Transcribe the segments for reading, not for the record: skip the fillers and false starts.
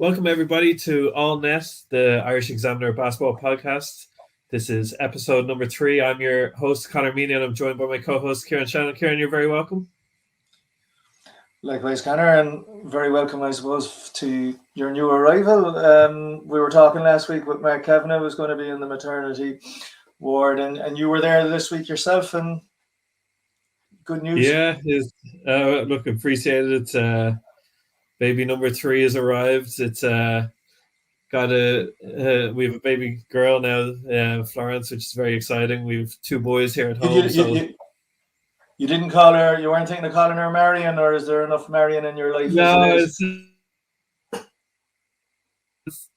Welcome everybody to All Net, the Irish Examiner basketball podcast. This is episode number 3. I'm your host, Conor, Meany, and I'm joined by my co-host, Kieran, Shannon. Kieran, you're very welcome. Likewise, Conor, and very welcome, I suppose, to your new arrival. We were talking last week with Mark Cavan, who was going to be in the maternity ward, and you were there this week yourself, and good news. Yeah, look, appreciate it. Baby number 3 has arrived. It's we have a baby girl now, Florence, which is very exciting. We have 2 boys here at home. You didn't call her, you weren't thinking of calling her Marion, or is there enough Marion in your life? No,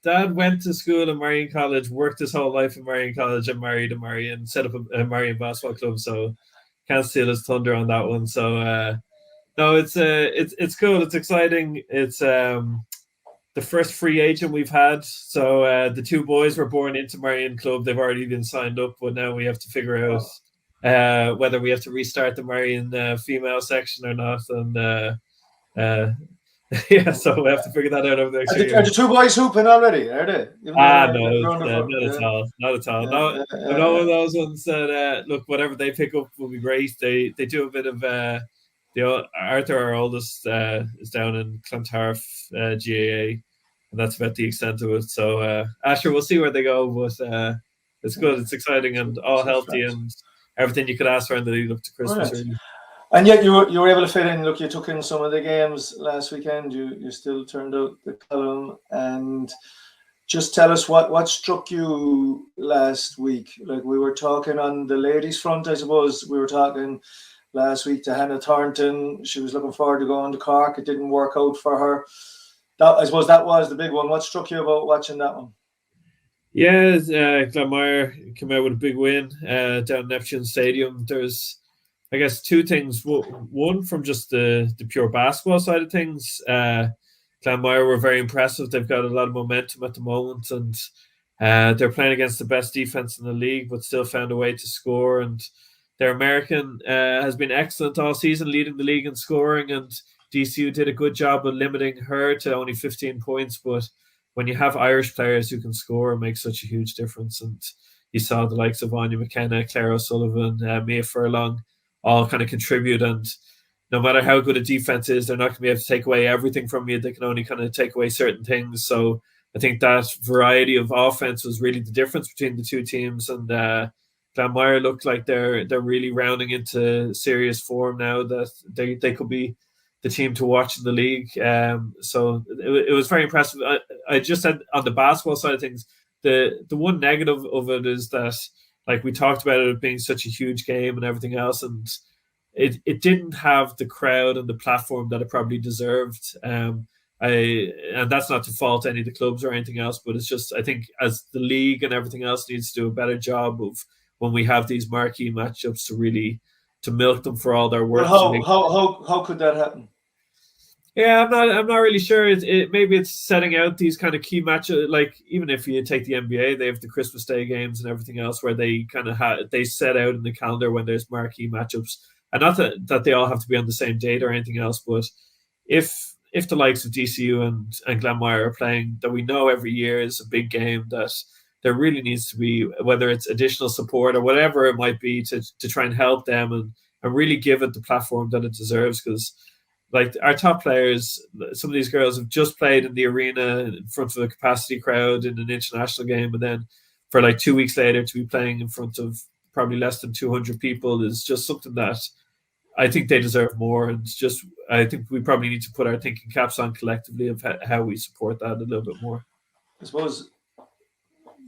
Dad went to school in Marion College, worked his whole life in Marion College, and married a Marion, set up a Marion basketball club. So can't steal his thunder on that one. So no, it's cool. It's exciting. It's the first free agent we've had. So the 2 boys were born into Marion Club. They've already been signed up, but now we have to figure out whether we have to restart the Marion female section or not. And yeah, so we have to figure that out over the next year. Are the 2 boys hooping already? Are they? No, not at all. No, one of those ones that look, whatever they pick up will be great. They do a bit of Arthur, our oldest, is down in Clontarf GAA, and that's about the extent of it. So Asher, we'll see where they go, but it's good. It's exciting and all healthy and everything you could ask for in the lead up to Christmas. Right. Really. And yet you were able to fit in. Look, you took in some of the games last weekend. You still turned out the column, and just tell us what struck you last week. Like, we were talking on the ladies' front, I suppose. We were talking last week to Hannah Thornton. She was looking forward to going to Cork. It didn't work out for her. I suppose that was the big one. What struck you about watching that one? Yeah, Glanmire came out with a big win down Neptune Stadium. There's, I guess, 2 things. One, from just the pure basketball side of things, Glanmire were very impressive. They've got a lot of momentum at the moment, and they're playing against the best defense in the league, but still found a way to score. And their American has been excellent all season, leading the league in scoring, and DCU did a good job of limiting her to only 15 points. But when you have Irish players who can score, it makes such a huge difference. And you saw the likes of Anya McKenna, Claire O'Sullivan, Mia Furlong all kind of contribute. And no matter how good a defense is, they're not going to be able to take away everything from you. They can only kind of take away certain things. So I think that variety of offense was really the difference between the 2 teams. And Glanmire looked like they're really rounding into serious form now, that they could be the team to watch in the league. So it was very impressive. I just said, on the basketball side of things, the one negative of it is that, like, we talked about it being such a huge game and everything else, and it didn't have the crowd and the platform that it probably deserved. And that's not to fault any of the clubs or anything else, but it's just, I think, as the league and everything else needs to do a better job of, when we have these marquee matchups, to milk them for all their worth. How could that happen? Yeah, I'm not really sure. Maybe it's setting out these kind of key matches. Like, even if you take the NBA, they have the Christmas Day games and everything else, where they kind of they set out in the calendar when there's marquee matchups, and not that they all have to be on the same date or anything else. But if the likes of DCU and Glanmire are playing, that we know every year is a big game, that there really needs to be, whether it's additional support or whatever it might be, to try and help them and really give it the platform that it deserves. Because, like, our top players, some of these girls have just played in the arena in front of a capacity crowd in an international game, and then for like 2 weeks later to be playing in front of probably less than 200 people is just something that I think they deserve more. And it's just, I think we probably need to put our thinking caps on collectively of how we support that a little bit more. I suppose,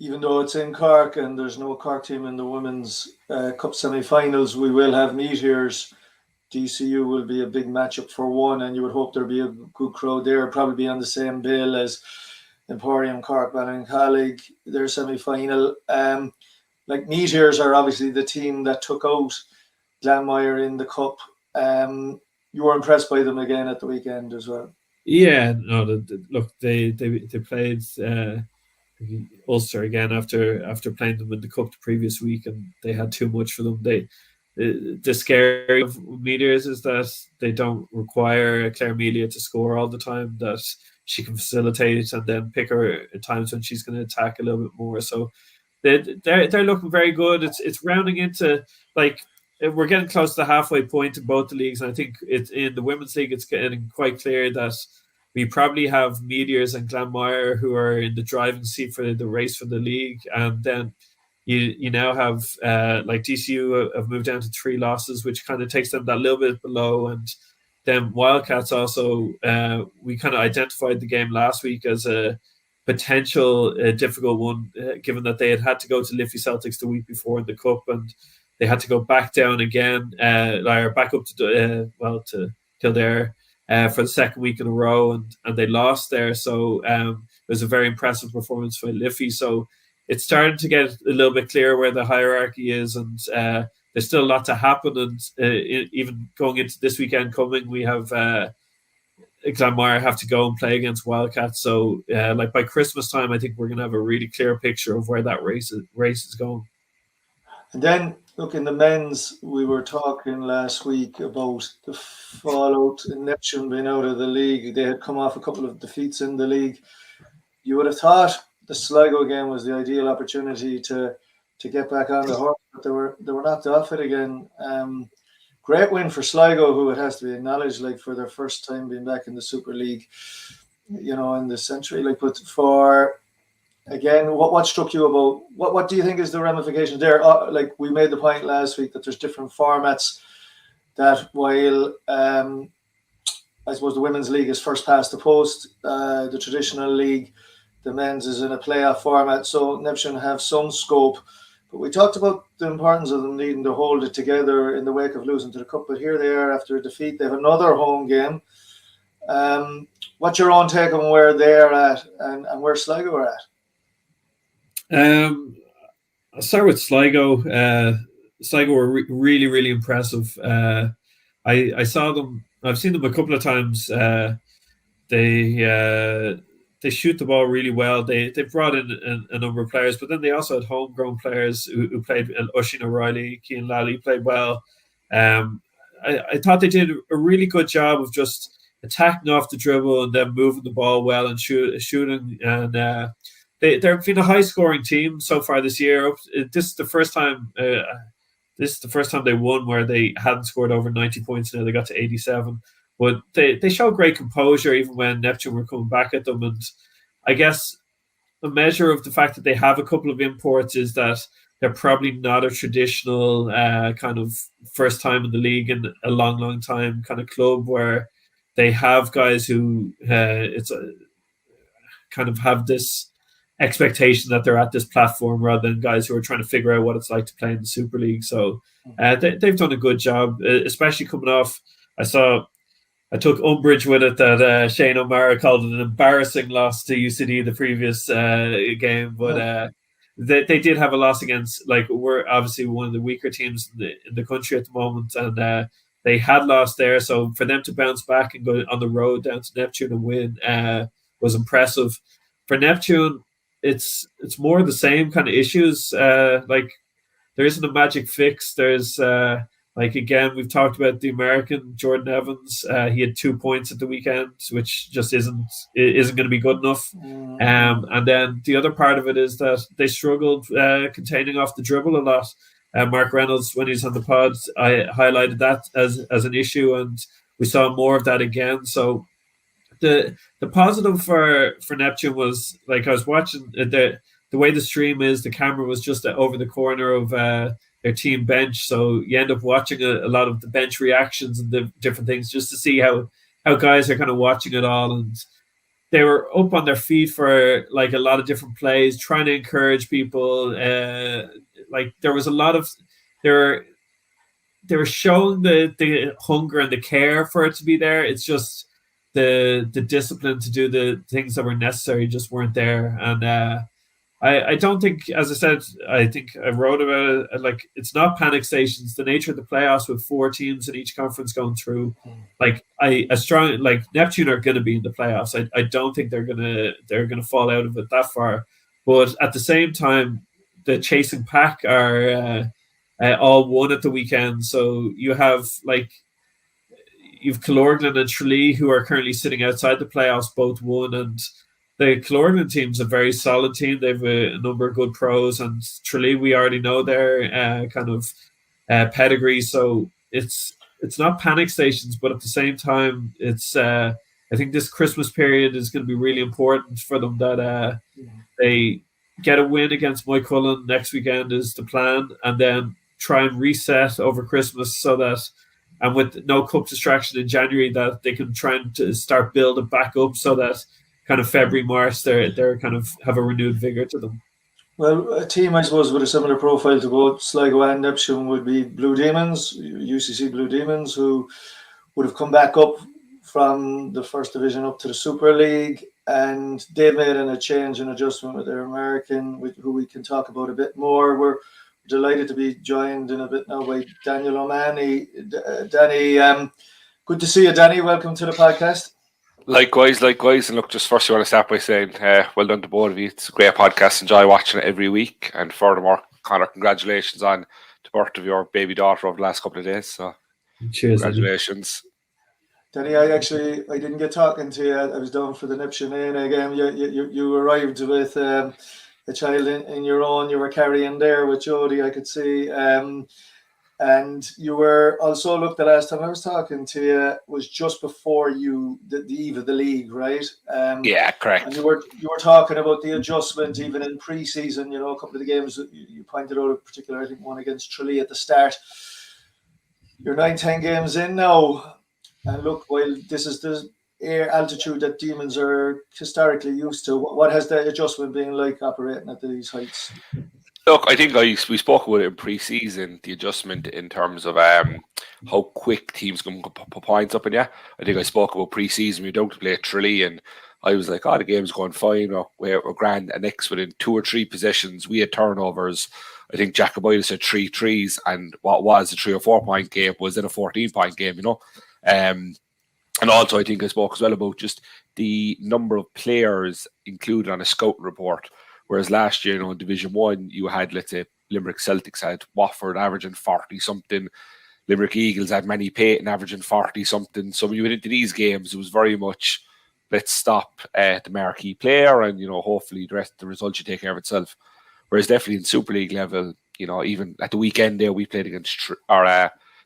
even though it's in Cork and there's no Cork team in the Women's Cup semi-finals, we will have Meteors. DCU will be a big matchup for one, and you would hope there'll be a good crowd there. Probably be on the same bill as Emporium, Cork, Ballincollig, their semi-final. Like, Meteors are obviously the team that took out Glanmire in the Cup. You were impressed by them again at the weekend as well. Yeah, no, look, they played Ulster again after playing them in the Cup the previous week, and they had too much for them. The scary of Meteors is that they don't require Claire Melia to score all the time, that she can facilitate and then pick her at times when she's going to attack a little bit more. So they're looking very good. It's rounding into, like, we're getting close to the halfway point in both the leagues, and I think it's in the women's league. It's getting quite clear that we probably have Meteors and Glanmire who are in the driving seat for the race for the league, and then you now have like DCU have moved down to 3 losses, which kind of takes them that little bit below, and then Wildcats also. We kind of identified the game last week as a potential difficult one, given that they had to go to Liffey Celtics the week before in the cup, and they had to go back down again, or back up to Kildare for the second week in a row, and they lost there. So it was a very impressive performance for Liffey. So it's starting to get a little bit clearer where the hierarchy is, and there's still a lot to happen. And even going into this weekend coming, we have Glanmire have to go and play against Wildcats. So like by Christmas time, I think we're going to have a really clear picture of where that race is going. And then, look, in the men's, we were talking last week about the fallout in Neptune being out of the league. They had come off a couple of defeats in the league. You would have thought the Sligo game was the ideal opportunity to get back on the horse, but they were knocked off it again. Great win for Sligo, who it has to be acknowledged, like, for their first time being back in the Super League, in the century. Like, but for, again, what struck you about, what do you think is the ramification there? Like, we made the point last week that there's different formats, that while I suppose the women's league is first past the post, the traditional league, the men's is in a playoff format, so Neptune have some scope. But we talked about the importance of them needing to hold it together in the wake of losing to the cup. But here they are after a defeat. They have another home game. What's your own take on where they're at and where Sligo are at? I'll start with Sligo. Sligo were really, really impressive. I saw them. I've seen them a couple of times. They shoot the ball really well. They brought in a number of players, but then they also had homegrown players who played. Oisin O'Reilly, Cian Lally played well. I thought they did a really good job of just attacking off the dribble and then moving the ball well and shooting. And they've been a high-scoring team so far this year. This is the first time. This is the first time they won where they hadn't scored over 90 points. Now they got to 87. But they show great composure even when Neptune were coming back at them. And I guess a measure of the fact that they have a couple of imports is that they're probably not a traditional kind of first time in the league in a long, long time kind of club where they have guys who kind of have this expectation that they're at this platform rather than guys who are trying to figure out what it's like to play in the Super League. So they've done a good job, especially coming off. I took umbrage with it that Shane O'Mara called it an embarrassing loss to UCD the previous game, but they did have a loss against, like, we're obviously one of the weaker teams in the country at the moment, and they had lost there. So for them to bounce back and go on the road down to Neptune and win was impressive. For Neptune, it's more the same kind of issues. Like, there isn't a magic fix. There's like, again, we've talked about the American Jordan Evans. He had 2 points at the weekend, which just isn't going to be good enough. And then the other part of it is that they struggled containing off the dribble a lot. Mark Reynolds, when he's on the pod, I highlighted that as an issue, and we saw more of that again. So the positive for Neptune was, like, I was watching the way the stream is, the camera was just over the corner of their team bench, so you end up watching a lot of the bench reactions and the different things just to see how guys are kind of watching it all. And they were up on their feet for, like, a lot of different plays, trying to encourage people. Like, there was a lot of they were showing the hunger and the care for it to be there. It's just the discipline to do the things that were necessary just weren't there. And I don't think, as I said, I think I wrote about it, like, it's not panic stations. The nature of the playoffs with 4 teams in each conference going through, like, like, Neptune are going to be in the playoffs. I don't think they're gonna fall out of it that far. But at the same time, the chasing pack are all won at the weekend. So you have, like, you've Killorglin and Tralee, who are currently sitting outside the playoffs, both won, and the Killorglin team's a very solid team. They've a number of good pros, and Tralee, we already know their kind of pedigree, so it's not panic stations, but at the same time, it's I think this Christmas period is going to be really important for them that they get a win against Mike Cullen next weekend is the plan, and then try and reset over Christmas so that, and with no cup distraction in January, that they can try and start building back up so that kind of February, March, they're kind of have a renewed vigor to them. Well, a team, I suppose, with a similar profile to both Sligo and Neptune would be Blue Demons, UCC Blue Demons, who would have come back up from the first division up to the Super League, and they've made a change and adjustment with their American, who we can talk about a bit more. We're delighted to be joined in a bit now by Daniel O'Mahony. Danny, good to see you, Danny. Welcome to the podcast. Likewise. And look, just first, I want to start by saying, well done to both of you. It's a great podcast. Enjoy watching it every week. And furthermore, Conor, congratulations on the birth of your baby daughter over the last couple of days. So, cheers, congratulations. Danny, I didn't get talking to you. I was down for the Neptune game. You arrived with a child in your own. You were carrying there with Jodie, I could see. And you were also, look, the last time I was talking to you was just before the eve of the league, right? Yeah, correct. And you were talking about the adjustment even in pre-season. You know, a couple of the games that you pointed out, in particular, I think one against Tralee at the start. You're 9-10 games in now, and look, while this is the air altitude that Demons are historically used to, what has the adjustment been like operating at these heights? Look, I think we spoke about it in pre-season, the adjustment in terms of how quick teams can put points up in you. I think I spoke about pre-season. We don't play Tralee, and I was like, the game's going fine. We're grand. And next, within 2 or 3 possessions, we had turnovers. I think Jacobitis had 3 threes, and what was a 3 or 4 point game was then a 14-point game, you know. And also, I think I spoke as well about just the number of players included on a scouting report. Whereas last year, in Division 1, you had, let's say, Limerick Celtics had Watford averaging 40-something. Limerick Eagles had Manny Payton averaging 40-something. So when you went into these games, it was very much, let's stop the marquee player and, hopefully the rest of the result should take care of itself. Whereas definitely in Super League level, even at the weekend there, we played against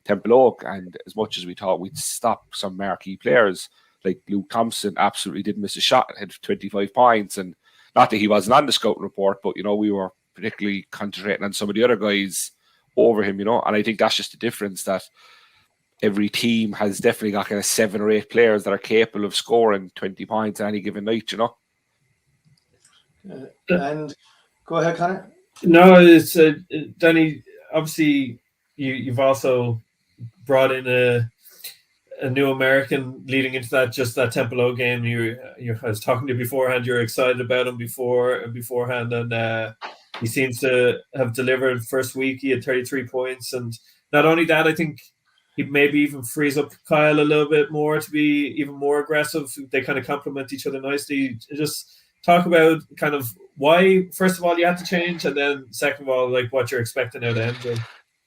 Temple Oak, and as much as we thought we'd stop some marquee players, like Luke Thompson absolutely didn't miss a shot, had 25 points, and not that he wasn't on the scouting report, but, we were particularly concentrating on some of the other guys over him, and I think that's just the difference, that every team has definitely got kind of 7 or 8 players that are capable of scoring 20 points on any given night, And go ahead, Conor. No, it's Danny, obviously you've also brought in a new American leading into that Temple O game. I was talking to you beforehand. You're excited about him beforehand, and he seems to have delivered. First week, he had 33 points, and not only that, I think he maybe even frees up Kyle a little bit more to be even more aggressive. They kind of complement each other nicely. Just talk about kind of why, first of all, you had to change, and then second of all, like what you're expecting out of MJ.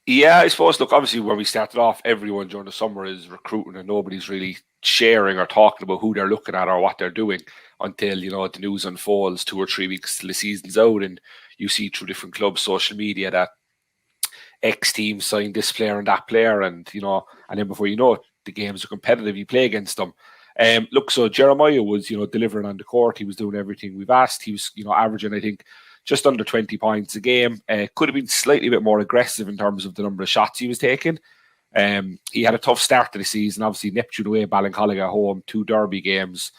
Yeah, I suppose, look, obviously when we started off, everyone during the summer is recruiting and nobody's really sharing or talking about who they're looking at or what they're doing until, the news unfolds 2 or 3 weeks till the season's out, and you see through different clubs, social media, that X team signed this player and that player, and, and then before you know it, the games are competitive, you play against them. Look, so Jeremiah was, delivering on the court. He was doing everything we've asked. He was, averaging, I think, just under 20 points a game. Could have been slightly bit more aggressive in terms of the number of shots he was taking. He had a tough start to the season. Obviously, Neptune away, Ballincollig at home, 2 derby games.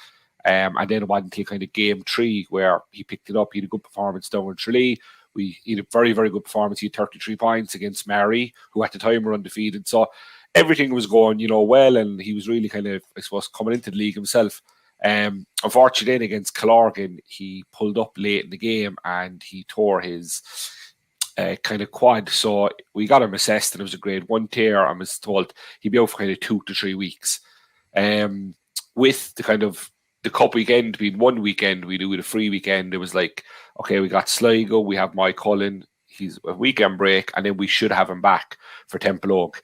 And then it wasn't until kind of game 3 where he picked it up. He had a good performance down in Tralee. He had a very, very good performance. He had 33 points against Mary, who at the time were undefeated. So everything was going, well, and he was really kind of, I suppose, coming into the league himself. Unfortunately, then against Killorglin, he pulled up late in the game and he tore his kind of quad. So we got him assessed, and it was a grade 1 tear. I was told he'd be out for kind of 2 to 3 weeks. With the kind of the cup weekend being one weekend, we do with a free weekend. It was like, okay, we got Sligo, we have Mike Cullen, he's a weekend break, and then we should have him back for Temple Oak.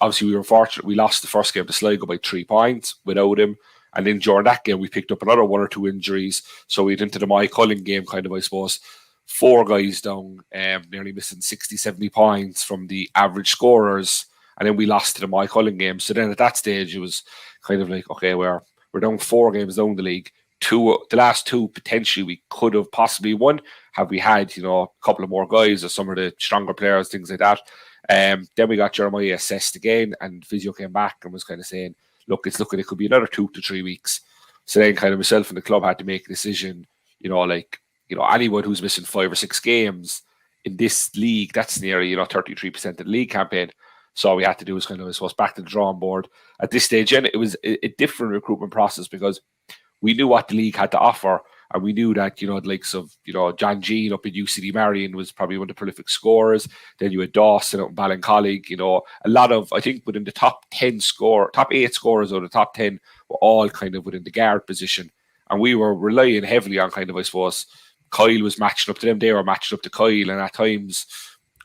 obviously we were fortunate. We lost the first game to Sligo by 3 points without him. And then during that game, we picked up another 1 or 2 injuries. So we went into the Mike Cullen game, kind of, I suppose, 4 guys down, nearly missing 60, 70 points from the average scorers. And then we lost to the Mike Cullen game. So then at that stage, it was kind of like, okay, we're down 4 games down the league. The last 2 potentially we could have possibly won have we had, a couple of more guys or some of the stronger players, things like that. Then we got Jeremiah assessed again, and physio came back and was kind of saying, look, it's looking, it could be another 2 to 3 weeks. So then kind of myself and the club had to make a decision, anyone who's missing 5 or 6 games in this league, that's nearly, 33% of the league campaign. So all we had to do was kind of, I suppose, back to the drawing board. At this stage, and it was a different recruitment process because we knew what the league had to offer. And we knew that, the likes of, John Jean up in UCD Marion was probably one of the prolific scorers. Then you had Dawson up in Ballincollig, a lot of, I think, within the top 8 scorers or the top 10 were all kind of within the guard position. And we were relying heavily on kind of, I suppose, Kyle was matching up to them. They were matching up to Kyle. And at times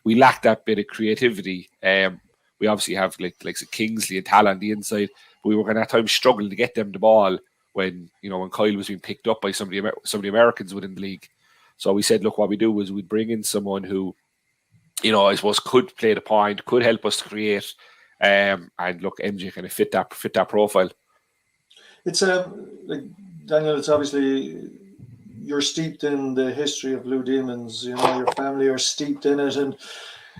we lacked that bit of creativity. We obviously have like Kingsley and Tala on the inside. But we were kind of at times struggling to get them the ball when Kyle was being picked up by some of the Americans within the league. So we said, look, what we do is we'd bring in someone who, I suppose could play the point, could help us to create, and look, MJ kind of fit that profile. It's like Daniel, it's obviously you're steeped in the history of Blue Demons, your family are steeped in it, and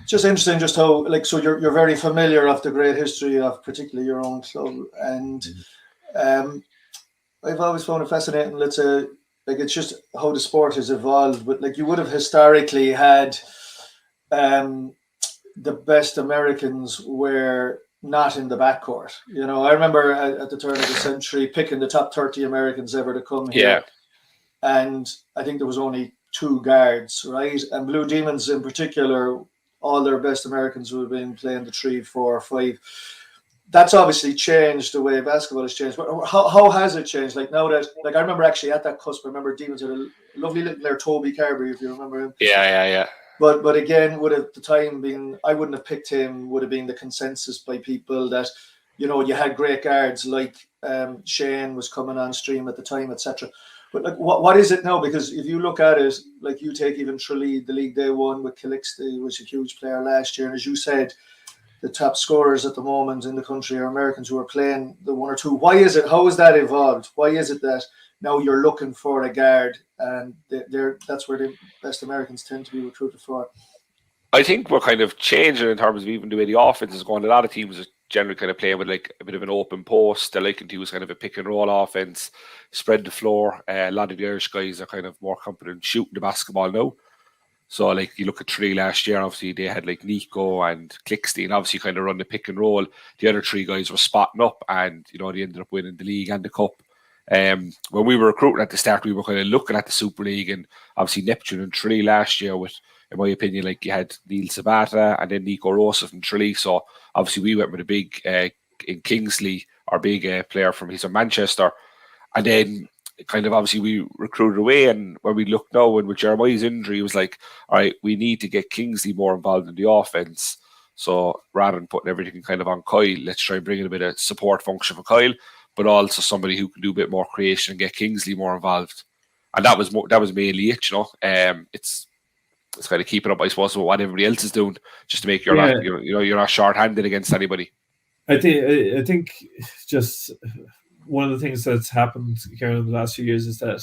just interesting just how, so you're very familiar of the great history of particularly your own club, and I've always found it fascinating, let's say, it's just how the sport has evolved, but you would have historically had the best Americans were not in the backcourt. I remember at the turn of the century picking the top 30 Americans ever to come here. Yeah. And I think there was only 2 guards, right? And Blue Demons in particular, all their best Americans would have been playing the 3, 4, 5. That's obviously changed the way basketball has changed. But how has it changed? Now that, I remember actually at that cusp, I remember Demons had a lovely little player, Toby Carberry, if you remember him. Yeah. But again, would have the time been, I wouldn't have picked him, would have been the consensus by people that, you had great guards like Shane was coming on stream at the time, etc. But what is it now? Because if you look at it, you take even Tralee, the league they won with Calixte, was a huge player last year. And as you said, the top scorers at the moment in the country are Americans who are playing the 1 or 2. Why is it? How has that evolved? Why is it that now you're looking for a guard and that's where the best Americans tend to be recruited for? I think we're kind of changing in terms of even the way the offense is going. A lot of teams are generally kind of playing with a bit of an open post. They're liking to use kind of a pick and roll offense, spread the floor. A lot of the Irish guys are kind of more confident shooting the basketball now. So, you look at Tralee last year, obviously they had Nico and Clixty, and obviously kind of run the pick and roll. The other 3 guys were spotting up, and they ended up winning the league and the cup. When we were recruiting at the start, we were kind of looking at the Super League, and obviously Neptune and Tralee last year with, in my opinion, you had Neil Sabata and then Nico Rosa from Tralee. So obviously we went with a big in Kingsley, our big player he's from Manchester, and then kind of obviously we recruited away. And when we looked now, and with Jeremiah's injury, it was all right, we need to get Kingsley more involved in the offense. So rather than putting everything kind of on Kyle, let's try and bring in a bit of support function for Kyle, but also somebody who can do a bit more creation and get Kingsley more involved. And that was mainly it. It's kind of keeping up, I suppose, with what everybody else is doing, just to make you're not short-handed against anybody. I think just one of the things that's happened, Kieran, in the last few years is that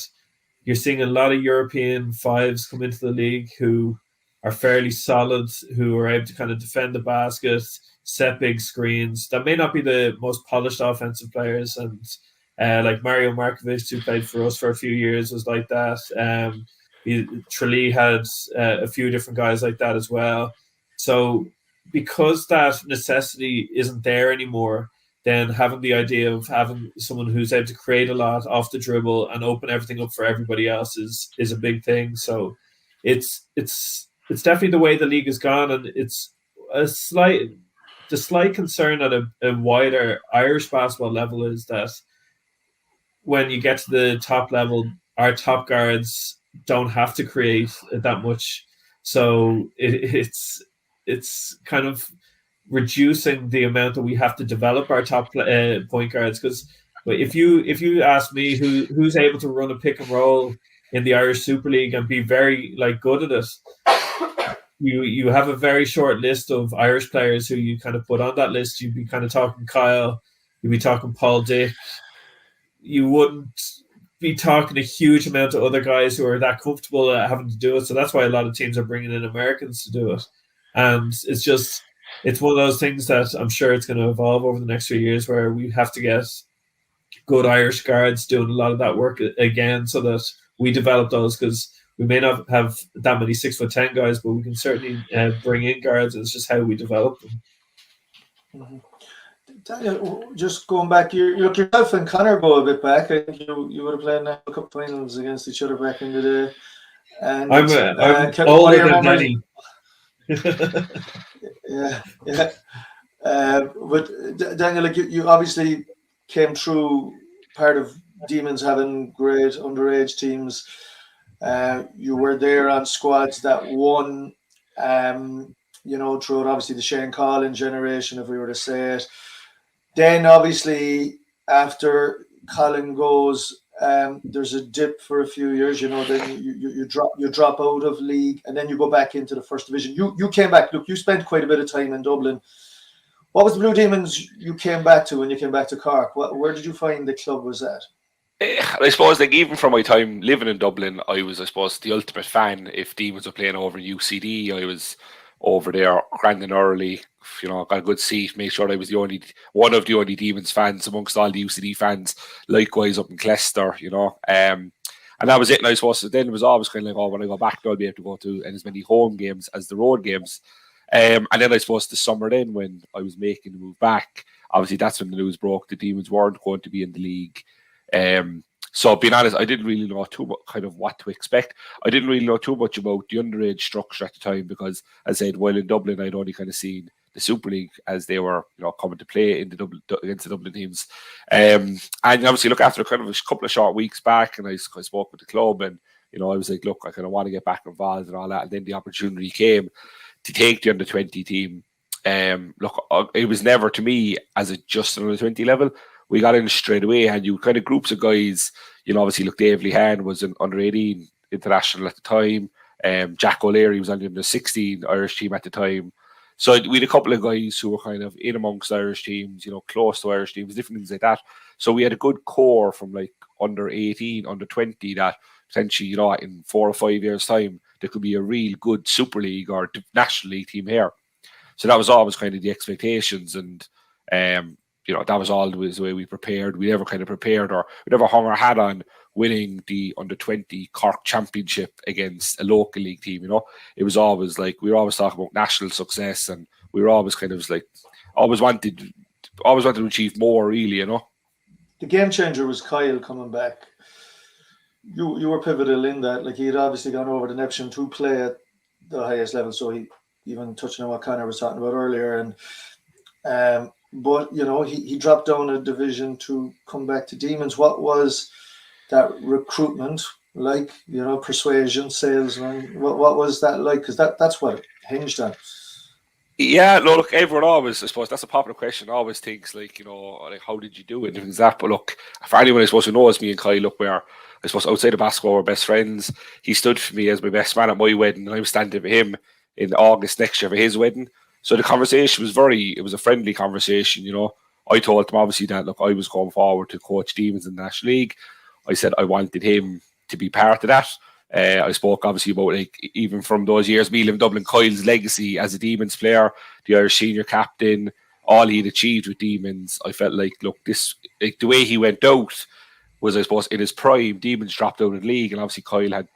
you're seeing a lot of European 5s come into the league who are fairly solid, who are able to kind of defend the basket, set big screens. That may not be the most polished offensive players, and Mario Markovic, who played for us for a few years, was like that. Tralee had a few different guys like that as well. So because that necessity isn't there anymore, then having the idea of having someone who's able to create a lot off the dribble and open everything up for everybody else is a big thing. So it's definitely the way the league has gone, and it's the slight concern at a wider Irish basketball level is that when you get to the top level, our top guards don't have to create that much. So it's kind of reducing the amount that we have to develop our top point guards. Because if you ask me who's able to run a pick and roll in the Irish Super League and be very good at it, you have a very short list of Irish players who you kind of put on that list. You'd be kind of talking Kyle, you'd be talking Paul Dick. You wouldn't be talking a huge amount of other guys who are that comfortable having to do it. So that's why a lot of teams are bringing in Americans to do it. And it's one of those things that I'm sure it's going to evolve over the next few years, where we have to get good Irish guards doing a lot of that work again, so that we develop those, because we may not have that many 6'10" guys, but we can certainly bring in guards. It's just how we develop them. Mm-hmm. Daniel, just going back, yourself and Conor go a bit back. I think you would have played National Cup finals against each other back in the day. And I'm older than Meany. Yeah. But Daniel, you obviously came through part of Demons having great underage teams. You were there on squads that won, throughout obviously the Shane Collin generation, if we were to say it. Then obviously after Collin goes, there's a dip for a few years. Then you drop out of league, and then you go back into the first division. You came back. Look, you spent quite a bit of time in Dublin. What was the Blue Demons you came back to when you came back to Cork? Where did you find the club was at? I suppose, even from my time living in Dublin, I was, the ultimate fan. If Demons were playing over in UCD, I was over there grinding early. Got a good seat. Made sure I was one of the only Demons fans amongst all the UCD fans. Likewise up in Clester, and that was it. And I suppose then it was always kind of like, when I go back, I'll be able to go to as many home games as the road games. And then I suppose the summer then, when I was making the move back, obviously that's when the news broke the Demons weren't going to be in the league. So being honest, I didn't really know too much kind of what to expect. I didn't really know too much about the underage structure at the time, because, as I said, while in Dublin, I'd only kind of seen the Super League as they were, coming to play in against the Dublin teams. And obviously, look, after kind of a couple of short weeks back, and I spoke with the club, and I was like, look, I kind of want to get back involved and all that. And then the opportunity came to take the under-20 team. Look, it was never, to me, as just an under-20 level. We got in straight away, and you kind of groups of guys. Obviously, look, Dave Lehan was an under-18 international at the time. Jack O'Leary was on the under-16 Irish team at the time. So we had a couple of guys who were kind of in amongst Irish teams, close to Irish teams, different things like that. So we had a good core from under-18, under-20 that potentially, in 4 or 5 years' time, there could be a real good Super League or National League team here. So that was always kind of the expectations, and that was always the way we prepared. We never kind of prepared, or we never hung our hat on winning the under-20 Cork Championship against a local league team. It was always we were always talking about national success, and we were always kind of always wanted to achieve more, really. The game changer was Kyle coming back. You were pivotal in that. He had obviously gone over to Neptune to play at the highest level. So he, even touching on what Conor was talking about earlier, and but he dropped down a division to come back to Demons. What was that recruitment like? Persuasion, salesman. What was that like? Because that's what it hinged on. Yeah, no, look, everyone always, I suppose, that's a popular question. Always thinks how did you do it? And things like that. But look, for anyone, I suppose, who knows me and Kyle, look, where I suppose outside of basketball, we're best friends. He stood for me as my best man at my wedding, and I was standing for him in August next year for his wedding. So the conversation was it was a friendly conversation. I told him obviously that, look, I was going forward to coach Demons in the National League. I said I wanted him to be part of that. I spoke obviously about even from those years, me living in Dublin, Kyle's legacy as a Demons player, the Irish senior captain, all he'd achieved with Demons. I felt look, this the way he went out was, I suppose, in his prime. Demons dropped out of the league, and obviously Kyle had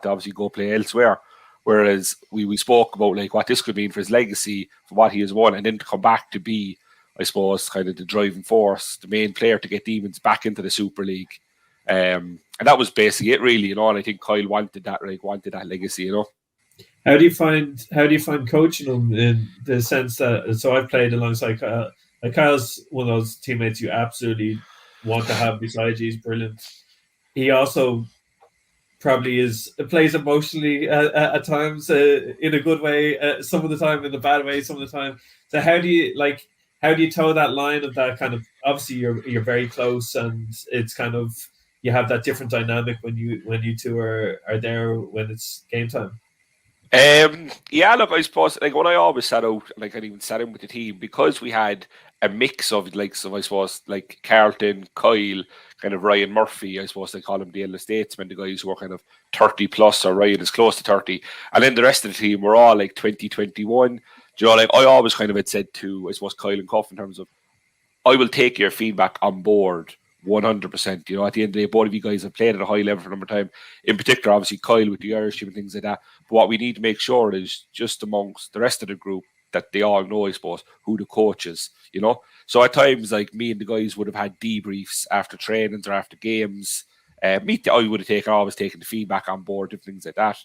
to obviously go play elsewhere. Whereas we spoke about what this could mean for his legacy, for what he has won, and then to come back to be, I suppose, kind of the driving force, the main player to get Demons back into the Super League. And that was basically it, really, and I think Kyle wanted that legacy, How do you find coaching him, in the sense that, so I've played alongside Kyle. Kyle's one of those teammates you absolutely want to have beside you. He's brilliant. He also probably plays emotionally at times, in a good way, some of the time in a bad way, some of the time. So how do you toe that line of that kind of, obviously you're very close, and it's kind of, you have that different dynamic when you two are there when it's game time. Yeah, look, I suppose like when I always sat out, like I even sat in with the team, because we had a mix of like, so I suppose like Carlton, Kyle, kind of Ryan Murphy, I suppose they call him the elder statesmen, the guys who are kind of 30 plus, or Ryan is close to 30, and then the rest of the team were all like 20, 21. Do you know, like I always kind of had said to, I suppose, Kyle and Cuff in terms of, I will take your feedback on board 100%. You know, at the end of the day, both of you guys have played at a high level for a number of time. In particular, obviously, Kyle with the Irish team and things like that. But what we need to make sure is just amongst the rest of the group that they all know, I suppose, who the coach is, you know. So at times, like me and the guys would have had debriefs after trainings or after games. I would have always taken the feedback on board and things like that.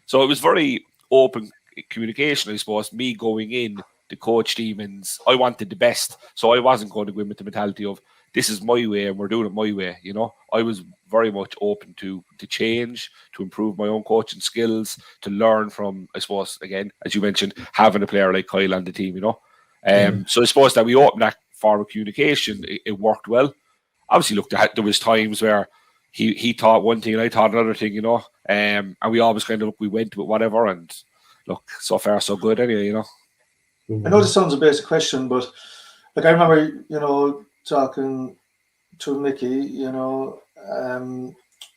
So it was very open communication, I suppose. Me going in to coach Demons, I wanted the best. So I wasn't going to go in with the mentality of, this is my way and we're doing it my way, you know. I was very much open to change, to improve my own coaching skills, to learn from, I suppose, again, as you mentioned, having a player like Kyle on the team, you know. So I suppose that we opened that form of communication. It worked well. Obviously, look, there was times where he thought one thing and I thought another thing, you know. And we always kind of, we went with whatever, and look, so far so good anyway, you know. I know this sounds a basic question, but like I remember, you know, talking to Mickey, you know,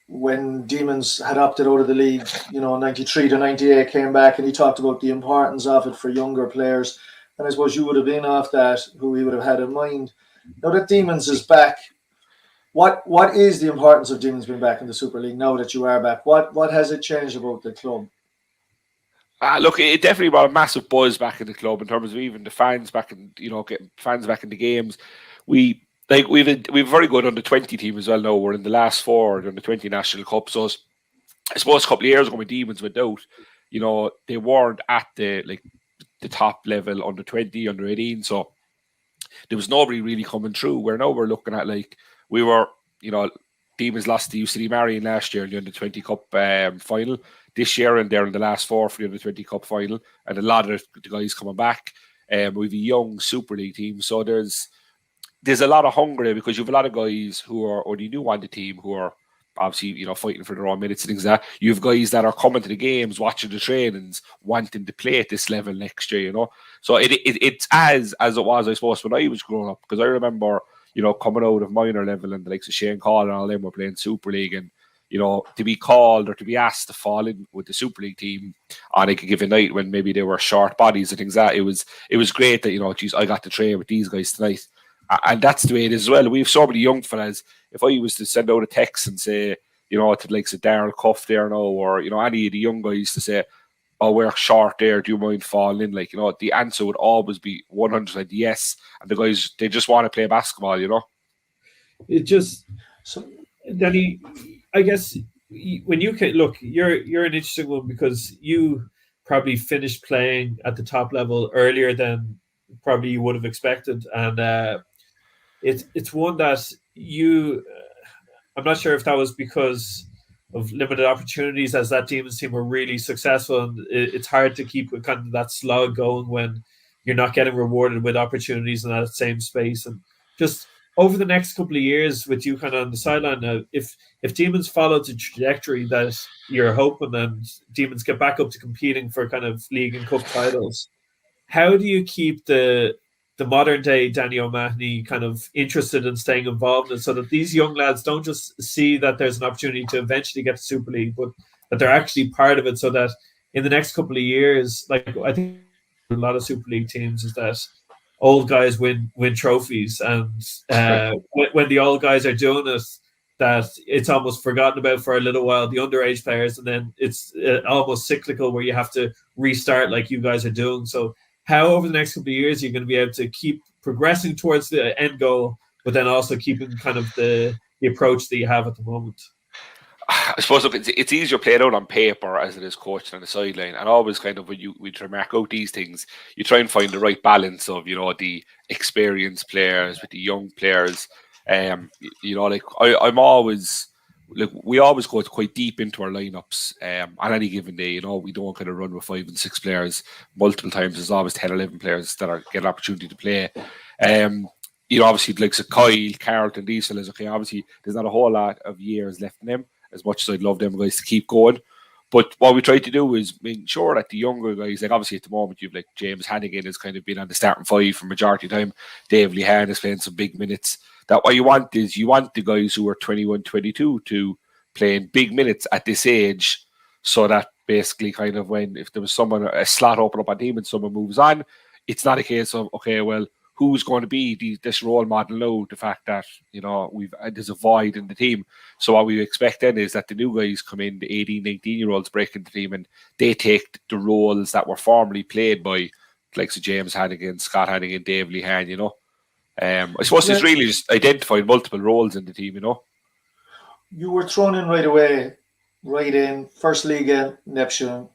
when Demons had opted out of the league, you know, 93 to 98, came back, and he talked about the importance of it for younger players. And I suppose you would have been off that, who he would have had in mind. Now that Demons is back, what is the importance of Demons being back in the Super League now that you are back? What has it changed about the club? Look, it definitely brought a massive buzz back in the club in terms of even the fans back in, you know, getting fans back in the games. We've a very good under 20 team as well now. We're in the last four under 20 National Cup. So I suppose a couple of years ago when Demons went out, you know, they weren't at the top level under 20, under 18. So there was nobody really coming through. Where now we're looking at, like, we were, you know, Demons lost to UCD Marion last year in the under 20 Cup final. This year, and they're in the last four for the under 20 Cup final, and a lot of the guys coming back. We've a young Super League team, so there's a lot of hunger there, because you have a lot of guys who are already new on the team, who are obviously, you know, fighting for their own minutes and things like that. You have guys that are coming to the games, watching the trainings, wanting to play at this level next year, you know. So it's as it was, I suppose, when I was growing up, because I remember, you know, coming out of minor level and the likes of Shane Call and all them were playing Super League, and you know, to be called or to be asked to fall in with the Super League team on a given night when maybe they were short bodies and things like that, it was great that, you know, geez, I got to train with these guys tonight. And that's the way it is as well. We have so many young fellas. If I was to send out a text and say, you know, to like Darryl Cuff there now, or, you know, any of the young guys to say, oh, we're short there, do you mind falling in? Like, you know, the answer would always be 100% yes. And the guys, they just want to play basketball, you know. It just, Danny, I guess when you can look, you're an interesting one, because you probably finished playing at the top level earlier than probably you would have expected, and it's one that you. I'm not sure if that was because of limited opportunities, as that Demons team were really successful, and it's hard to keep kind of that slog going when you're not getting rewarded with opportunities in that same space. And just over the next couple of years, with you kind of on the sideline now, if Demons follow the trajectory that you're hoping, and Demons get back up to competing for kind of league and cup titles, how do you keep the modern day Danny O'Mahony kind of interested in staying involved, and so that these young lads don't just see that there's an opportunity to eventually get to Super League, but that they're actually part of it, so that in the next couple of years, like I think a lot of Super League teams, is that old guys win trophies, and when the old guys are doing it, that it's almost forgotten about for a little while, the underage players, and then it's almost cyclical where you have to restart like you guys are doing. So how over the next couple of years you're going to be able to keep progressing towards the end goal, but then also keeping kind of the approach that you have at the moment? I suppose, look, it's easier played out on paper as it is coaching on the sideline, and always kind of when we try to mark out these things, you try and find the right balance of, you know, the experienced players with the young players. You know, like I'm always like we always go quite deep into our lineups on any given day. You know, we don't kind of run with 5 and 6 players multiple times. There's always 10, 11 players that get an opportunity to play. You know, obviously, like so Kyle, Carlton, these fellas, okay, obviously, there's not a whole lot of years left in them, as much as I'd love them guys to keep going. But what we try to do is make sure that the younger guys, like obviously at the moment, you've like James Hannigan has kind of been on the starting 5 for majority of the time. Dave Lehan is playing some big minutes. That what you want is you want the guys who are 21, 22 to playing big minutes at this age, so that basically kind of when, if there was someone, a slot open up on team and someone moves on, it's not a case of, okay, well, who's going to be this role model now? The fact that, you know, there's a void in the team. So what we expect then is that the new guys come in, the 18, 19-year-olds break into the team, and they take the roles that were formerly played by like so James Hannigan, Scott Hannigan, Dave Lehan, you know. I suppose it's really just identifying multiple roles in the team, you know. You were thrown in right away, right in, first league game, Neptune.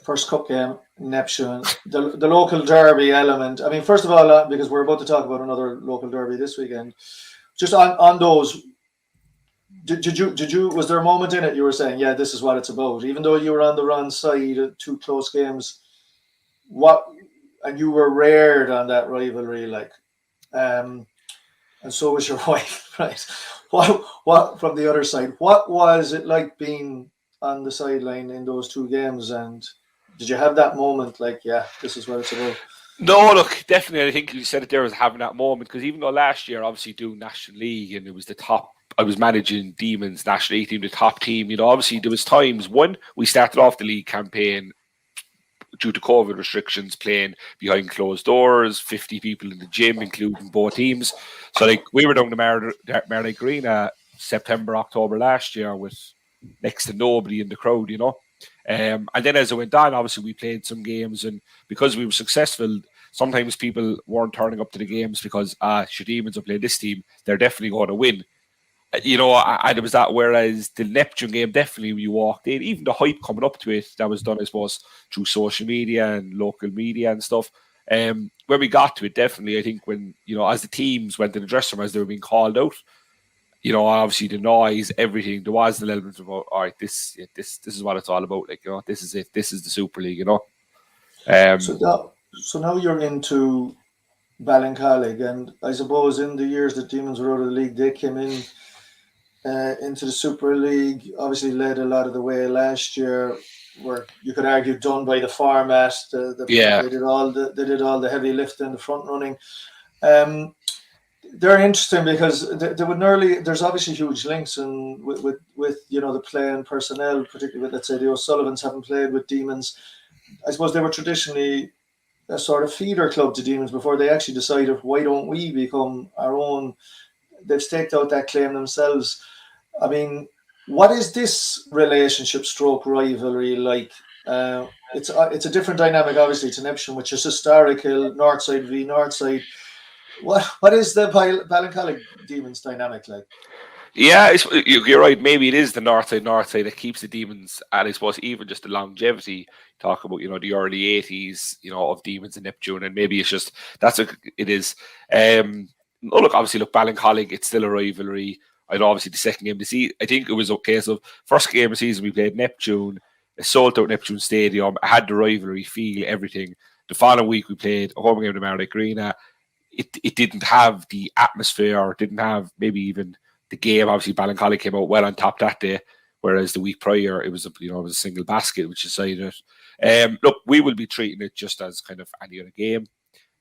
First cup game, Neptune, the local derby element. I mean, first of all, because we're about to talk about another local derby this weekend, just on those, did you was there a moment in it you were saying, yeah, this is what it's about, even though you were on the wrong side of 2 close games, and you were reared on that rivalry, like, and so was your wife, right? What from the other side, what was it like being on the sideline in those 2 games, and did you have that moment like, yeah, this is what it's about? No, look, definitely. I think you said it there as having that moment, because even though last year, obviously doing National League and it was the top, I was managing Demons National League team, the top team, you know, obviously there was times when we started off the league campaign due to COVID restrictions, playing behind closed doors, 50 people in the gym, including both teams. So like we were down to Meany Green September, October last year with next to nobody in the crowd, you know. And then as it went on, obviously we played some games, and because we were successful, sometimes people weren't turning up to the games because Demons are playing this team, they're definitely going to win. You know, and it was that, whereas the Neptune game, definitely when you walked in, even the hype coming up to it, that was done, I suppose, through social media and local media and stuff. When we got to it, definitely, I think when, you know, as the teams went in the dressing room, as they were being called out, you know, obviously the noise, everything, there was the element of, all right, this is what it's all about. Like, you know, this is it. This is the Super League, you know. So now you're into Ballincollig, and I suppose in the years that Demons were out of the league, they came in into the Super League, obviously led a lot of the way last year, where you could argue done by the format. They did all the heavy lifting, the front running. They're interesting because they would nearly. There's obviously huge links and with you know the play and personnel, particularly with, let's say, the O'Sullivans having played with Demons. I suppose they were traditionally a sort of feeder club to Demons before they actually decided, why don't we become our own? They've staked out that claim themselves. I mean, what is this relationship stroke rivalry like? It's a different dynamic, obviously, to Neptune, which is historical, Northside v Northside. What is the Ballincollig Demons dynamic like? Yeah, you're right. Maybe it is the north side that keeps the Demons, and I suppose even just the longevity. Talk about, you know, the early 80s, you know, of Demons and Neptune, and maybe it's just it is. Obviously, Ballincollig, it's still a rivalry. I know, obviously, the second game of the season, I think it was okay. So first game of the season, we played Neptune, a sold out Neptune Stadium. It had the rivalry feel, everything. The following week, we played a home game to Meany Green. It didn't have the atmosphere, or didn't have maybe even the game. Obviously, Ballincollig came out well on top that day, whereas the week prior it was a single basket which decided it. Look, we will be treating it just as kind of any other game.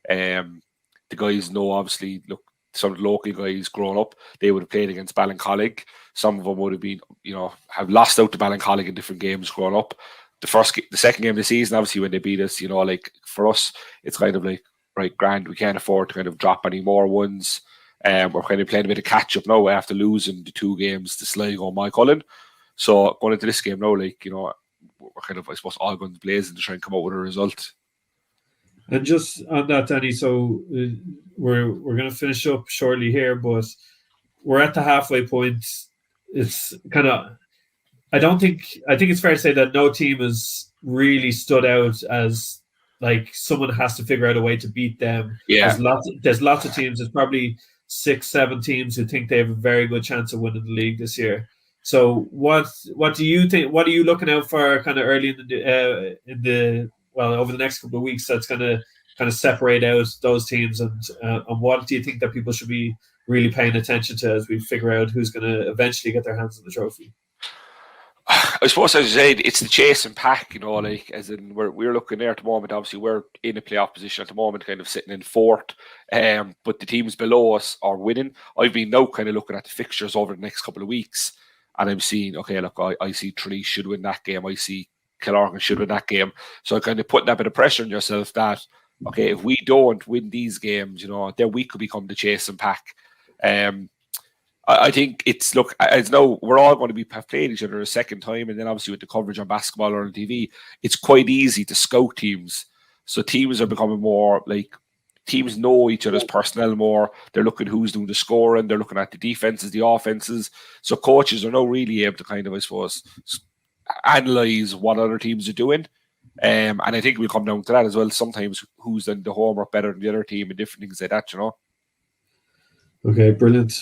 The guys know, obviously, look, some of the local guys growing up, they would have played against Ballincollig. Some of them would have been, you know, have lost out to Ballincollig in different games growing up. The second game of the season, obviously, when they beat us, you know, like for us, it's kind of like, right, grand, we can't afford to kind of drop any more ones. We're kind of playing a bit of catch up now after losing the 2 games to Sligo and Cullen. So going into this game now, like, you know, we're kind of, I suppose, all guns blazing to try and come out with a result. And just on that, Danny, so we're going to finish up shortly here, but we're at the halfway point. It's kind of, I think it's fair to say that no team has really stood out as like someone has to figure out a way to beat them. Yeah. There's lots of teams. There's probably 6-7 teams who think they have a very good chance of winning the league this year. So what do you think? What are you looking out for kind of early in the over the next couple of weeks that's going to kind of separate out those teams, and what do you think that people should be really paying attention to as we figure out who's going to eventually get their hands on the trophy? I suppose, as you said, it's the chase and pack, like as in we're looking there at the moment. Obviously, we're in a playoff position at the moment, kind of sitting in fourth. But the teams below us are winning. I've been now kind of looking at the fixtures over the next couple of weeks, and I'm seeing, okay, look, I see Tralee should win that game. I see Killorgan should win that game. So I'm kind of putting that bit of pressure on yourself that, okay, if we don't win these games, then we could become the chase and pack. I think it's, look, as now we're all going to be playing each other a second time, and then obviously with the coverage on basketball or on TV, it's quite easy to scout teams. So teams are becoming more like, teams know each other's personnel more. They're looking who's doing the scoring. They're looking at the defenses, the offenses. So coaches are now really able to kind of, I suppose, analyze what other teams are doing. And I think we'll come down to that as well. Sometimes who's done the homework better than the other team and different things like that, Okay, brilliant.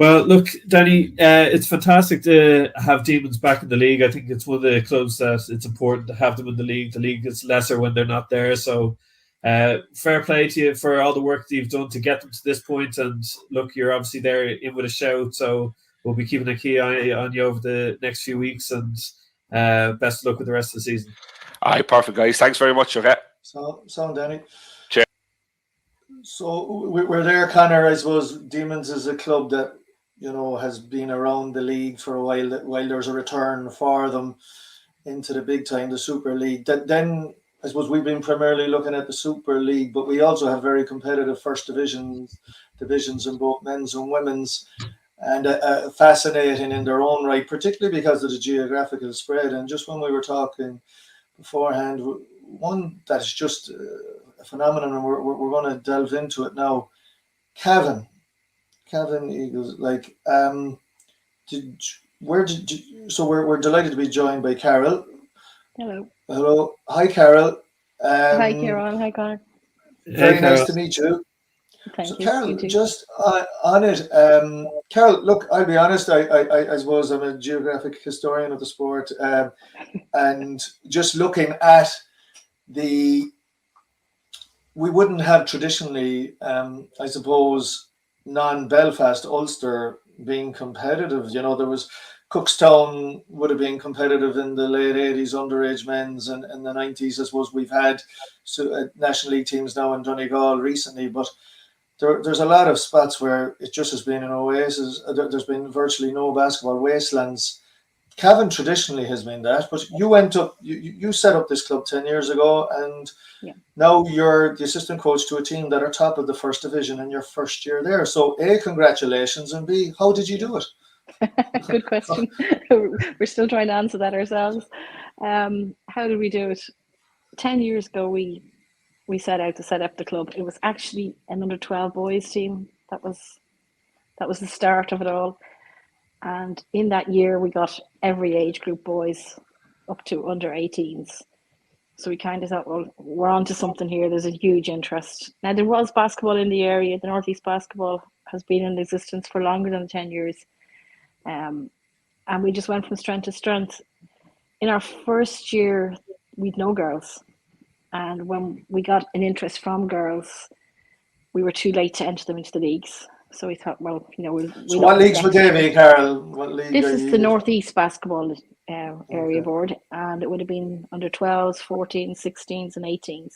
Well, look, Danny, it's fantastic to have Demons back in the league. I think it's one of the clubs that it's important to have them in the league. The league is lesser when they're not there. So fair play to you for all the work that you've done to get them to this point. And look, you're obviously there in with a shout. So we'll be keeping a key eye on you over the next few weeks. And best of luck with the rest of the season. All right, perfect, guys. Thanks very much. Okay. So, Danny. Cheers. So we're there, Conor. I suppose Demons is a club that has been around the league for a while there's a return for them into the big time, the Super League. Then I suppose we've been primarily looking at the Super League, but we also have very competitive first divisions in both men's and women's, and fascinating in their own right, particularly because of the geographical spread. And just when we were talking beforehand, one that is just a phenomenon, and we're going to delve into it now. Cavan Eagles, like, so we're delighted to be joined by Carol. Hello. Hi, Carol. Hi, Kieran. Hi, Conor. Very nice to meet you. Thank you. Carol, just on it, Carol, look, I'll be honest, I suppose I'm a geographic historian of the sport, and just looking at we wouldn't have traditionally, I suppose, non-Belfast Ulster being competitive. There was Cookstown would have been competitive in the late 80s, underage men's, and in the 90s. I suppose we've had National League teams now in Donegal recently, but there's a lot of spots where it just has been an oasis. There's been virtually no basketball wastelands. Cavan traditionally has been that, but you went up, you set up this club 10 years ago, and now you're the assistant coach to a team that are top of the first division in your first year there. So A, congratulations, and B, how did you do it? Good question. We're still trying to answer that ourselves. How did we do it? 10 years ago, we set out to set up the club. It was actually an under-12 boys team. That was the start of it all. And in that year, we got every age group boys up to under 18s. So we kind of thought, well, we're on to something here. There's a huge interest. Now, there was basketball in the area. The Northeast basketball has been in existence for longer than 10 years. And we just went from strength to strength. In our first year, we'd no girls. And when we got an interest from girls, we were too late to enter them into the leagues. So we thought, well, we'll so what leagues would they be, Carol? What league? This is the Northeast Basketball area board, and it would have been under 12s, 14s, 16s, and 18s.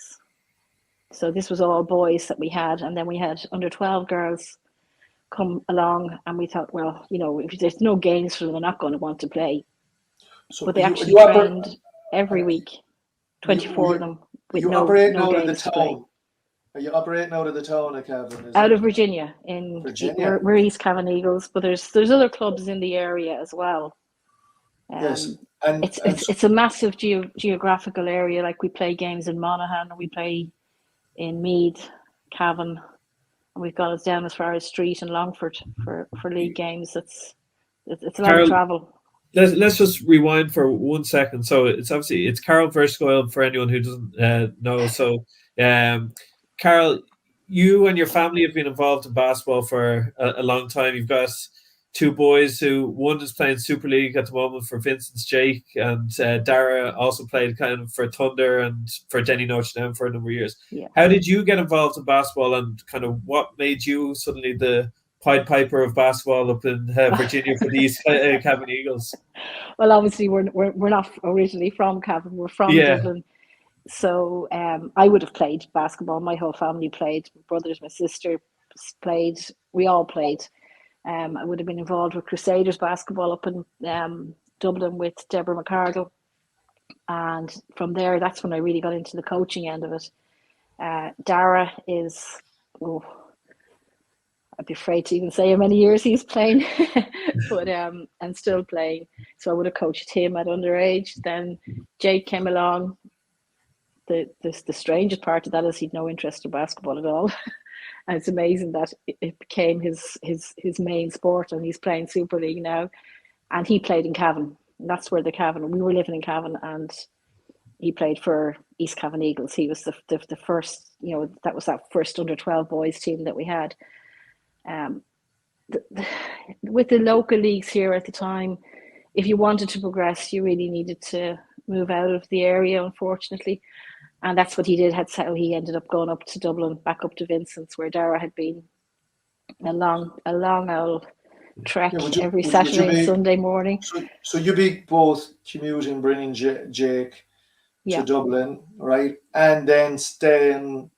So this was all boys that we had, and then we had under 12 girls come along, and we thought, well, if there's no games for them, they're not going to want to play. So but they actually trained every week, 24 of them, with no games to play. Are you operating out of the town of Cavan? Out of Virginia. We're East Cavan Eagles, but there's other clubs in the area as well. Yes, and it's a massive geographical area. Like we play games in Monaghan, we play in Meath, Cavan, and we've got us down as far as Street and Longford for league games. It's a lot of travel. Let's just rewind for 1 second. So it's Carol Verschoyle for anyone who doesn't know. So Carol, you and your family have been involved in basketball for a long time. You've got two boys who one is playing Super League at the moment for Vincent's Jake, and Dara also played kind of for Thunder and for Denny Notre Dame for a number of years. Yeah. How did you get involved in basketball, and kind of what made you suddenly the Pied Piper of basketball up in Virginia for the East Cavan Eagles? Well, obviously we're not originally from Cavan. We're from Dublin. So I would have played basketball. My whole family played. My brothers, my sister played. We all played. I would have been involved with Crusaders basketball up in Dublin with Deborah McCargill. And from there, that's when I really got into the coaching end of it. Dara is, I'd be afraid to even say how many years he's playing, but and still playing. So I would have coached him at underage. Then Jake came along. The strangest part of that is he'd no interest in basketball at all. And it's amazing that it became his main sport, and he's playing Super League now. And he played in Cavan. And that's where we were living in Cavan, and he played for East Cavan Eagles. He was the first, that was that first under 12 boys team that we had. With the local leagues here at the time, if you wanted to progress, you really needed to move out of the area, unfortunately. And that's what he did. That's how he ended up going up to Dublin, back up to Vincent's, where Dara had been. A long old trek every Saturday and Sunday morning. So you'd be both commuting, bringing Jake to Dublin, right? And then staying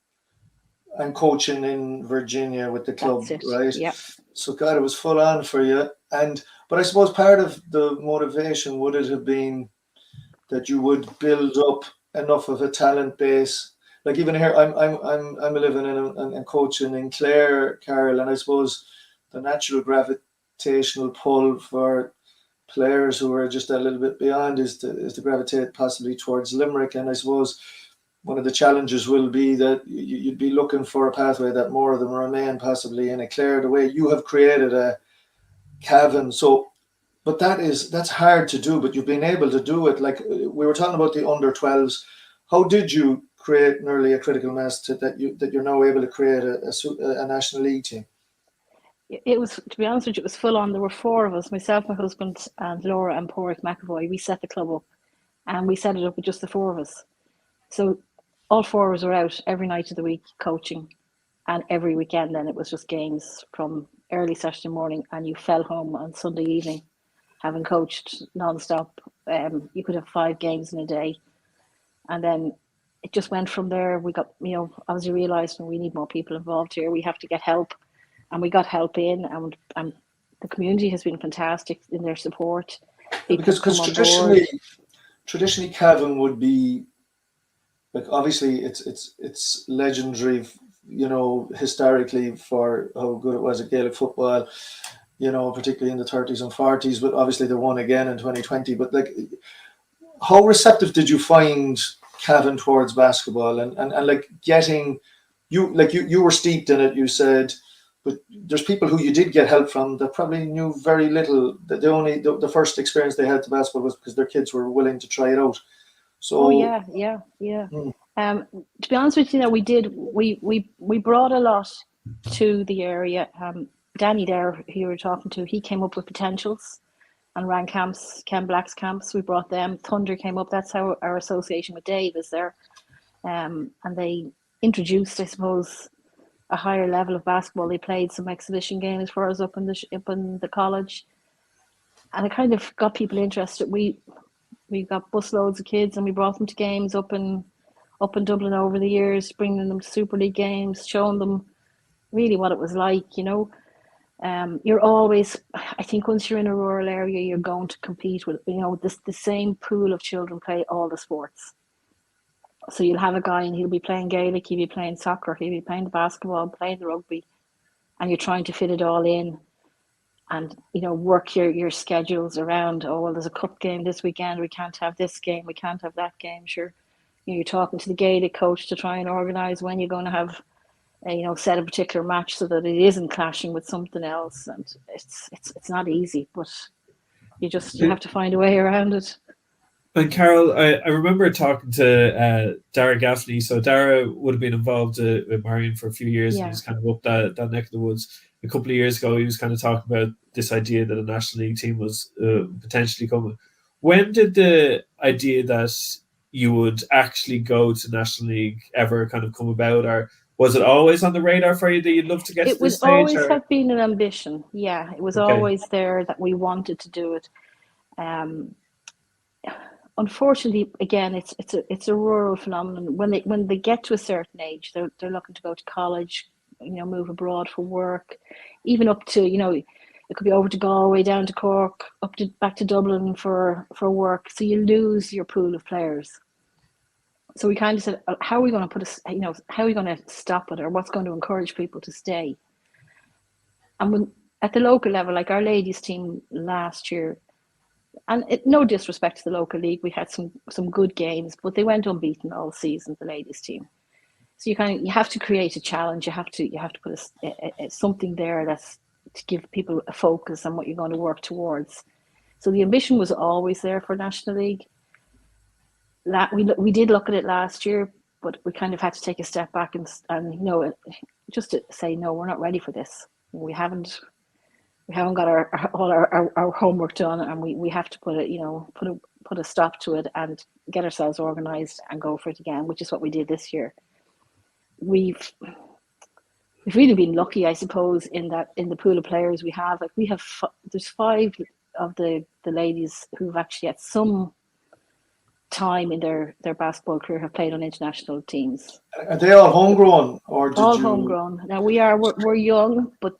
and coaching in Virginia with the club, right? Yeah. So God, it was full on for you. But I suppose part of the motivation would it have been that you would build up enough of a talent base. Like even here, I'm living and coaching in Clare, Carol, and I suppose the natural gravitational pull for players who are just a little bit beyond is to gravitate possibly towards Limerick. And I suppose one of the challenges will be that you'd be looking for a pathway that more of them remain possibly in a Clare, the way you have created a Cavan. So, but that's hard to do, but you've been able to do it. Like we were talking about the under 12s. How did you create nearly a critical mass that you're now able to create a National League team? It was, to be honest with you, it was full on. There were four of us, myself, my husband, and Laura and Porrick McAvoy. We set the club up, and we set it up with just the four of us. So all four of us were out every night of the week coaching, and every weekend then it was just games from early Saturday morning, and you fell home on Sunday evening, having coached non-stop. You could have 5 games in a day, and then it just went from there. We got, as you realised, when we need more people involved here, we have to get help. And we got help in, and the community has been fantastic in their support. Because traditionally Cavan would be, like, obviously it's legendary, historically for how good it was at Gaelic football, particularly in the 30s and 40s, but obviously they won again in 2020. But like, how receptive did you find Cavan towards basketball and like getting you were steeped in it, you said, but there's people who you did get help from that probably knew very little. That the first experience they had to basketball was because their kids were willing to try it out. So yeah. To be honest with you, we brought a lot to the area. Danny there, who you were talking to, he came up with potentials and ran camps, Ken Black's camps. We brought them. Thunder came up. That's how our association with Dave is there. And they introduced, I suppose, a higher level of basketball. They played some exhibition games for us up in the college, and it kind of got people interested. We got busloads of kids, and we brought them to games up in Dublin over the years, bringing them to Super League games, showing them really what it was like. You're always, I think, once you're in a rural area, you're going to compete with the same pool of children play all the sports. So you'll have a guy and he'll be playing Gaelic, he'll be playing soccer, he'll be playing the basketball, playing the rugby, and you're trying to fit it all in and, work your schedules around, there's a cup game this weekend, we can't have this game, we can't have that game. Sure, you're talking to the Gaelic coach to try and organise when you're going to have, set a particular match so that it isn't clashing with something else. And it's not easy, but you have to find a way around it. And Carol, I remember talking to Dara Gaffney. So Dara would have been involved with Marion for a few years, and he's kind of up that neck of the woods. a couple of years ago, he was kind of talking about this idea that a National League team was potentially coming. When did the idea that you would actually go to National League ever kind of come about, or was it always on the radar for you that you'd love to get to this stage? It would always have been an ambition. Yeah, it was always there that we wanted to do it. Unfortunately, again, it's a rural phenomenon. When they get to a certain age, they're looking to go to college, move abroad for work, even up to, it could be over to Galway, down to Cork, back to Dublin for work. So you lose your pool of players. So we kind of said, how are we going to how are we going to stop it, or what's going to encourage people to stay? And at the local level, like our ladies team last year, and no disrespect to the local league, we had some good games, but they went unbeaten all season, the ladies team. So you have to create a challenge. You have to put something there that's to give people a focus on what you're going to work towards. So the ambition was always there for National League. We did look at it last year, but we kind of had to take a step back and just to say, no, we're not ready for this. We haven't got all our homework done, and we have to put a stop to it and get ourselves organised and go for it again, which is what we did this year. We've really been lucky, I suppose, in the pool of players we have. Like there's 5 of the ladies who've actually at some time in their basketball career have played on international teams. Are they all homegrown, or did all you... homegrown? Now we're young, but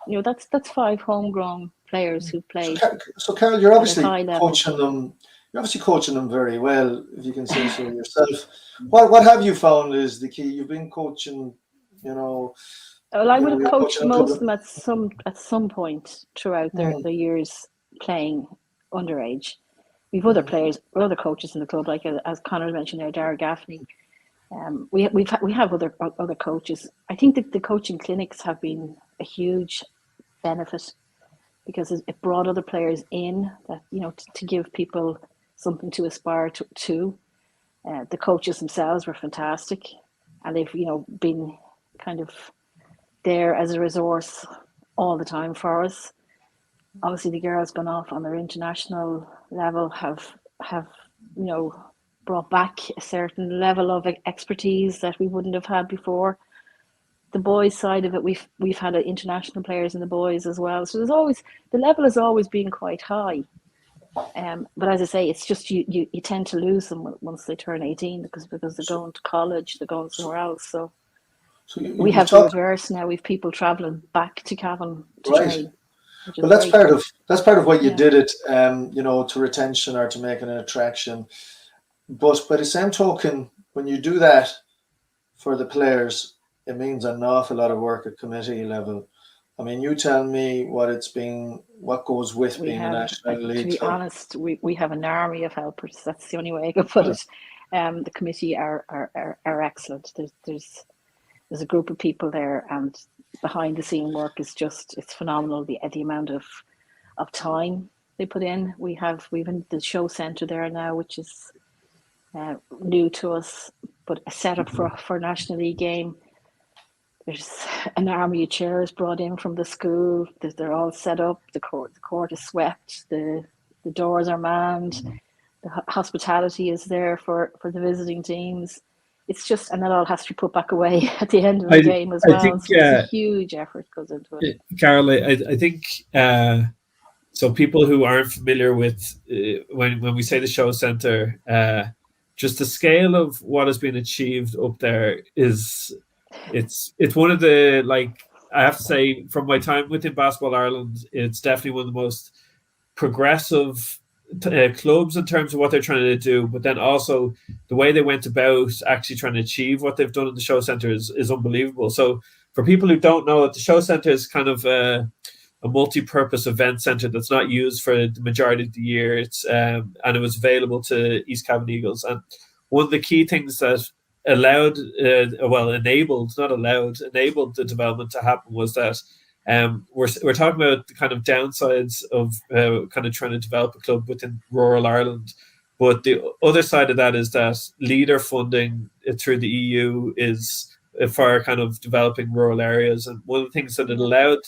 that's 5 homegrown players who've played. So Carol, you're obviously coaching them. You're obviously coaching them very well, if you can say so yourself. What have you found is the key? You've been coaching, Well, I would have coached most of them at some point throughout their years playing underage. We've other players, other coaches in the club, like as Conor mentioned there, Dara Gaffney. We have other coaches. I think that the coaching clinics have been a huge benefit because it brought other players in that to give people something to aspire to. The coaches themselves were fantastic, and they've been kind of there as a resource all the time for us. Obviously, the girls gone off on their international level have brought back a certain level of expertise that we wouldn't have had before. The boys' side of it, we've had international players in the boys as well. So the level has always been quite high. But as I say, it's just you tend to lose them once they turn 18 because they're going to college, they're going somewhere else. So we have the reverse now. We've people travelling back to Cavan to train. Well, that's part of what you did it, to retention or to making an attraction. But by the same token, when you do that for the players, it means an awful lot of work at committee level. I mean, you tell me what goes with being a National League. To be honest, we have an army of helpers. That's the only way I could put it. The committee are excellent. There's a group of people there, and behind the scene work is it's phenomenal. The amount of time they put in. We've in the show centre there now, which is new to us, but a setup for a National League game. There's an army of chairs brought in from the school. They're all set up. The court is swept. The doors are manned. The hospitality is there for the visiting teams. It's just, and that all has to be put back away at the end of the game as well. I think, so it's a huge effort goes into it. Carol, I think so. People who aren't familiar with when we say the show centre, just the scale of what has been achieved up there is it's one of the, like, I have to say, from my time within Basketball Ireland, it's definitely one of the most progressive clubs in terms of what they're trying to do, but then also the way they went about actually trying to achieve what they've done in the show centre is unbelievable. So for people who don't know it, the show centre is kind of a multi-purpose event centre that's not used for the majority of the year. It's and it was available to East Cavan Eagles. And one of the key things that enabled the development to happen was that we're talking about the kind of downsides of kind of trying to develop a club within rural Ireland, but the other side of that is that leader funding through the EU is for kind of developing rural areas. And one of the things that it allowed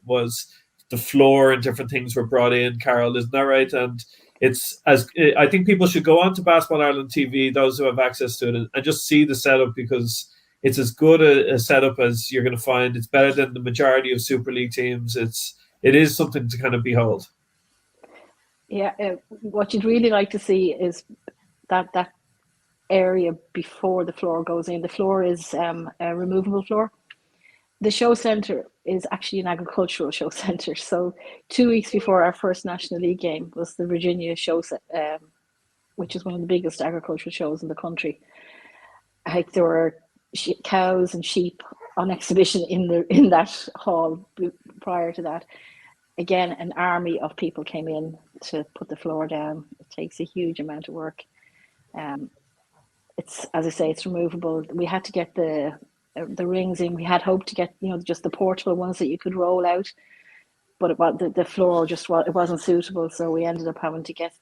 was the floor and different things were brought in. Carol, isn't that right? And it's I think people should go on to Basketball Ireland TV, those who have access to it, and just see the setup, because it's as good a setup as you're going to find. It's better than the majority of Super League teams. It is something to kind of behold. Yeah, what you'd really like to see is that area before the floor goes in. The floor is a removable floor. The show centre is actually an agricultural show centre. So 2 weeks before our first National League game was the Virginia show, which is one of the biggest agricultural shows in the country. Like, there were cows and sheep on exhibition in that hall prior to that. Again, an army of people came in to put the floor down. It takes a huge amount of work. It's, as I say, it's removable. We had to get the rings in. We had hoped to get, just the portable ones that you could roll out, but the floor it wasn't suitable. So we ended up having to get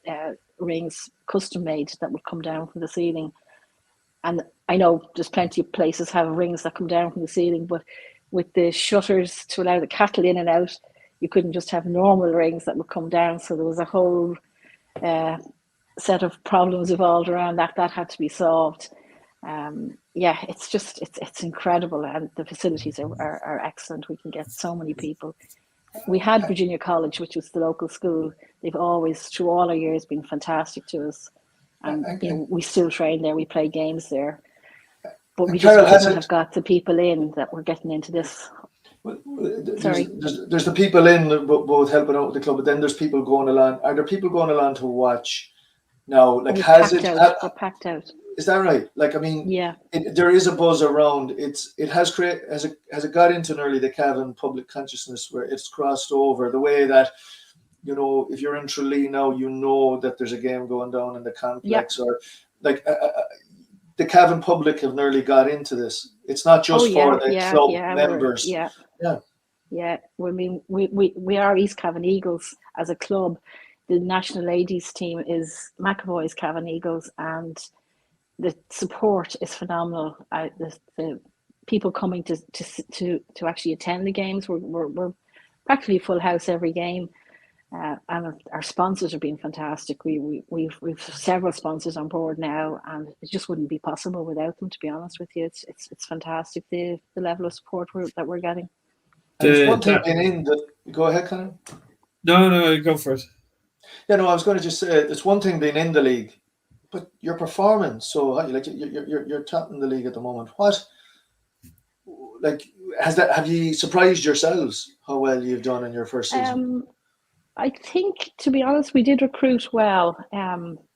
rings custom made that would come down from the ceiling. And I know there's plenty of places have rings that come down from the ceiling, but with the shutters to allow the cattle in and out, you couldn't just have normal rings that would come down. So there was a whole set of problems evolved around that had to be solved. It's incredible, and the facilities are excellent. We can get so many people. We had Virginia College, which was the local school. They've always, through all our years, been fantastic to us. And we still train there. We play games there, but we just couldn't have got the people in that were getting into this. Sorry, there's the people in both helping out with the club, but then there's people going along. Are there people going along to watch now? Like, we're packed out. Is that right? Like, I mean, yeah, there is a buzz around. It has it got into nearly the Cavan public consciousness, where it's crossed over the way that, if you're in Tralee now, that there's a game going down in the complex, or like the Cavan public have nearly got into this. It's not just for the club members. Yeah. I mean, we are East Cavan Eagles as a club. The national ladies team is McAvoy's Cavan Eagles, and the support is phenomenal. The people coming to actually attend the games, we're practically full house every game. And our sponsors have been fantastic. We've several sponsors on board now, and it just wouldn't be possible without them. To be honest with you, it's fantastic, the level of support that we're getting. There's one thing being in the. Go ahead, Conor. No, go for it. Yeah, no, I was going to just say it's one thing being in the league, but you're performing so high. Like, you're top in the league at the moment. Have you surprised yourselves how well you've done in your first season? I think, to be honest, we did recruit well.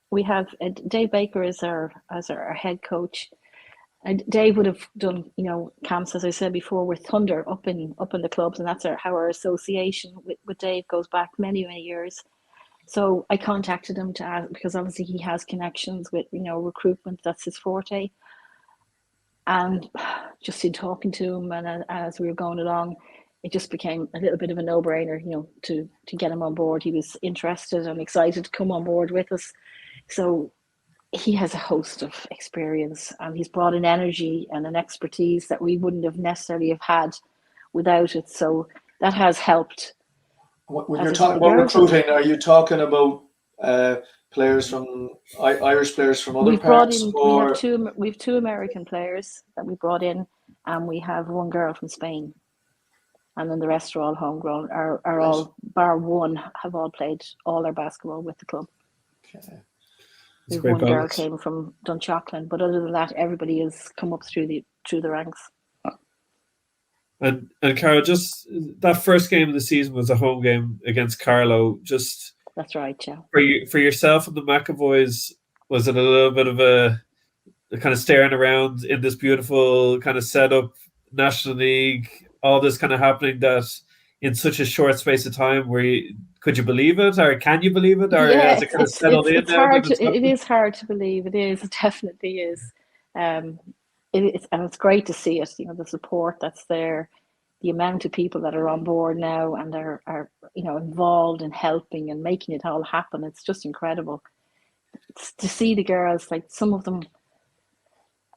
We have Dave Baker as our head coach, and Dave would have done camps, as I said before, with Thunder up in the clubs, and that's how our association with Dave goes back many years. So I contacted him to ask, because obviously he has connections with recruitment. That's his forte. And just in talking to him, and as we were going along, it just became a little bit of a no-brainer, to get him on board. He was interested and excited to come on board with us. So he has a host of experience, and he's brought an energy and an expertise that we wouldn't have necessarily have had without it. So that has helped. When you're talking about recruiting, are you talking about players from Irish players from other parts? We have two American players that we brought in, and we have one girl from Spain. And then the rest are all homegrown, are all, bar one, have all played all their basketball with the club. Okay. One girl came from Dunshaughlin, but other than that, everybody has come up through the ranks. And Carol, just that first game of the season was a home game against Carlow. Just that's right, yeah. For yourself and the McAvoys, was it a little bit of a kind of staring around in this beautiful kind of setup, National League, all this kind of happening that in such a short space of time? Could you believe it, or can you believe it, or has it kind of settled in now? It is hard to believe. It is. It definitely is. And it's great to see it. The support that's there, the amount of people that are on board now and are involved in helping and making it all happen. It's just incredible. To see the girls, like some of them.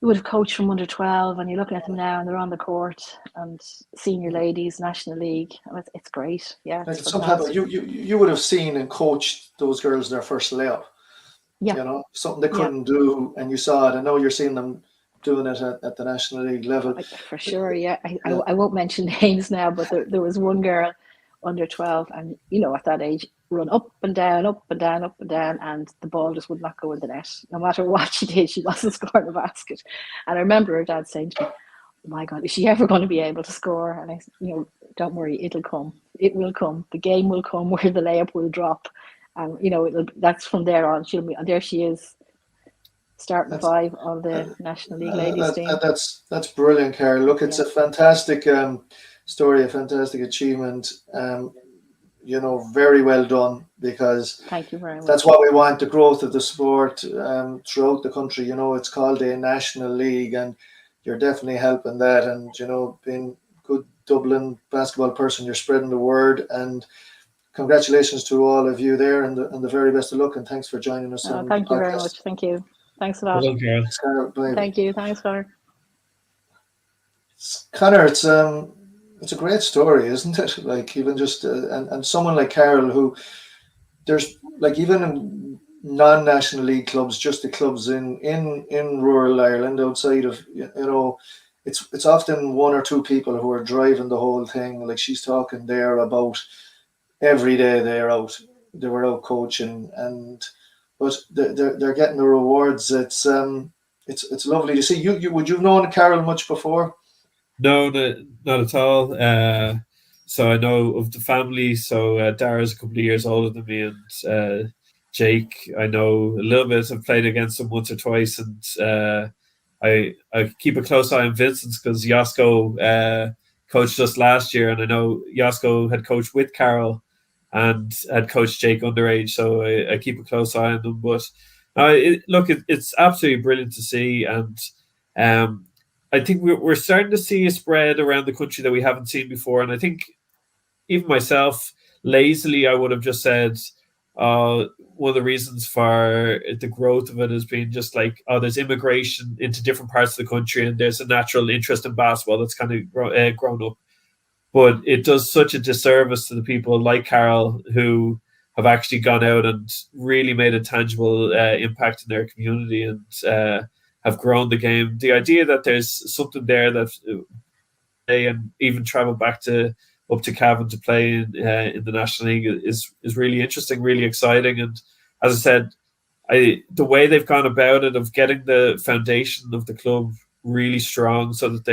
you would have coached from under 12, and you're looking at them now, and they're on the court, and senior ladies, National League. It's great. Yeah, Like it's sometimes fantastic. you would have seen and coached those girls their first layup. Yeah. You know, something they Yeah. couldn't do, and you saw it. I know you're seeing them doing it at the National League level. For sure, yeah. I won't mention names now, but there was one girl under 12, and you know, at that age, run up and down, up and down, up and down, and the ball just would not go in the net. No matter what she did, she wasn't scoring a basket. And I remember her dad saying to me, "Oh my God, is she ever going to be able to score?" And I said, "You know, don't worry, it'll come. It will come. The game will come where the layup will drop." And you know, that's from there on. She'll be, and there she is, starting 5 of the National League ladies team. That's brilliant, Carol. Look, it's a fantastic story, a fantastic achievement. You know, very well done, because Thank you very much. that's what we want, the growth of the sport throughout the country. You know, it's called a National League, and you're definitely helping that. And, you know, being a good Dublin basketball person, you're spreading the word. And congratulations to all of you there, and the very best of luck. And thanks for joining us. Thank you very much. Thank you. Thanks a lot. Well done, Kieran. Thanks, Carol. Bye. Thank you. Thanks, Conor. Conor, it's a great story, isn't it? Like, even just and someone like Carol, who there's like, even in non-National League clubs, just the clubs in rural Ireland, outside of, you know, it's often one or two people who are driving the whole thing. Like, she's talking there about every day they were out coaching, but they're getting the rewards. It's lovely to see. You would you've known Carol much before? No, not at all. So I know of the family. So Dara's a couple of years older than me, and Jake, I know a little bit. I've played against him once or twice, and I keep a close eye on Vincent's, because Yasko coached us last year, and I know Yasko had coached with Carol and had coached Jake underage, so I keep a close eye on them. But it's absolutely brilliant to see, and I think we're starting to see a spread around the country that we haven't seen before. And I think even myself, lazily, I would have just said one of the reasons for the growth of it has been just like, there's immigration into different parts of the country, and there's a natural interest in basketball that's kind of grown up. But it does such a disservice to the people like Carol, who have actually gone out and really made a tangible impact in their community, and have grown the game. The idea that there's something there that they and even travel back up to Cavan to play in the National League is really interesting, really exciting. And as I said, the way they've gone about it, of getting the foundation of the club really strong, so that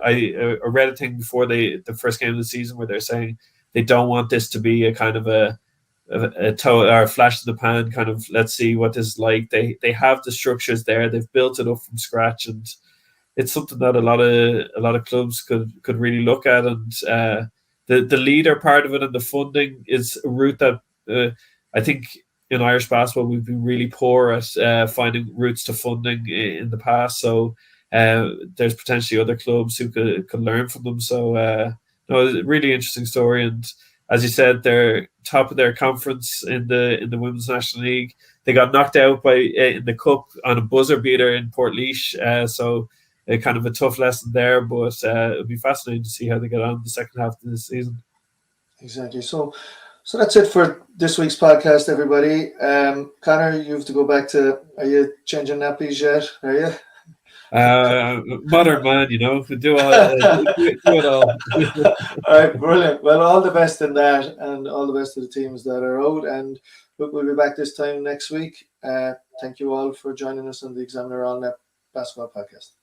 I read a thing before the first game of the season where they're saying they don't want this to be a kind of a flash in the pan kind of, let's see what this is like. They have the structures there, they've built it up from scratch, and it's something that a lot of clubs could really look at. And the leader part of it and the funding is a route that I think in Irish basketball we've been really poor at finding routes to funding in the past. So there's potentially other clubs who could learn from them. So it's a really interesting story. And as you said, they're top of their conference in the Women's National League. They got knocked out in the cup on a buzzer beater in Portlaoise. So kind of a tough lesson there, but it'll be fascinating to see how they get on in the second half of this season. Exactly. So that's it for this week's podcast, everybody. Conor, you have to go back to. Are you changing nappies yet? Are you? Modern man, you know, do it all. All right, brilliant. Well, all the best in that, and all the best to the teams that are out. And look, we'll be back this time next week. Thank you all for joining us on the Examiner All Net Basketball Podcast.